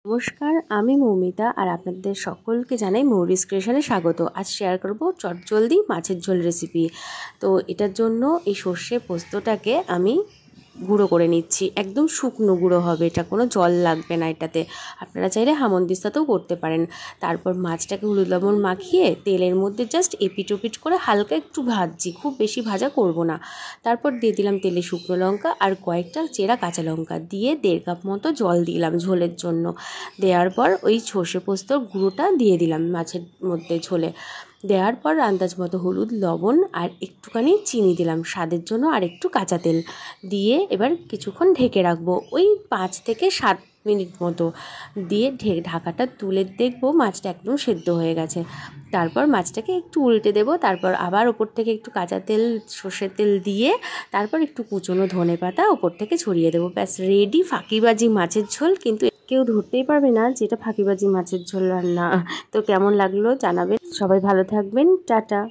নমস্কার, আমি মৌমিতা আর আপনাদের সকলকে জানাই মৌরিস ক্রিয়েশনে স্বাগত। আজ শেয়ার করব চটজলদি মাছের ঝোল রেসিপি। তো এটার জন্য এই সর্ষে পোস্তটাকে আমি গুঁড়ো করে নিচ্ছি। একদম শুকনো গুঁড়ো হবে, এটা কোনো জল লাগবে না এটাতে। আপনারা চাইলে হামনদিস্তাতেও করতে পারেন। তারপর মাছটাকে হলুদ লবণ মাখিয়ে তেলের মধ্যে জাস্ট এপিট ওপিট করে হালকা একটু ভাজছি, খুব বেশি ভাজা করব না। তারপর দিয়ে দিলাম তেলে শুকনো লঙ্কা আর কয়েকটা চেরা কাঁচা লঙ্কা দিয়ে 1.5 কাপ মতো জল দিলাম ঝোলের জন্য। দেওয়ার পর ওই সর্ষে পোস্তর গুঁড়োটা দিয়ে দিলাম মাছের মধ্যে ঝোলে। দেওয়ার পর আন্দাজ মতো হলুদ লবণ আর একটুখানি চিনি দিলাম স্বাদের জন্য, আর একটু কাঁচা তেল দিয়ে এবার কিছুক্ষণ ঢেকে রাখবো, ওই 5 থেকে 7 মিনিট মতো। দিয়ে ঢাকাটা তুলে দেখবো মাছটা একদম সেদ্ধ হয়ে গেছে। তারপর মাছটাকে একটু উল্টে দেবো, তারপর আবার ওপর থেকে একটু কাঁচা তেল সর্ষের তেল দিয়ে তারপর একটু কুচনো ধনেপাতা ওপর থেকে ছড়িয়ে দেবো। ব্যাস রেডি ফাঁকিবাজি মাছের ঝোল। কিন্তু কেউ ধরতেই পারবে না যেটা ফাঁকিবাজি মাছের ঝোল রান্না। তো কেমন লাগলো জানাবেন। সবাই ভালো থাকবেন, টাটা।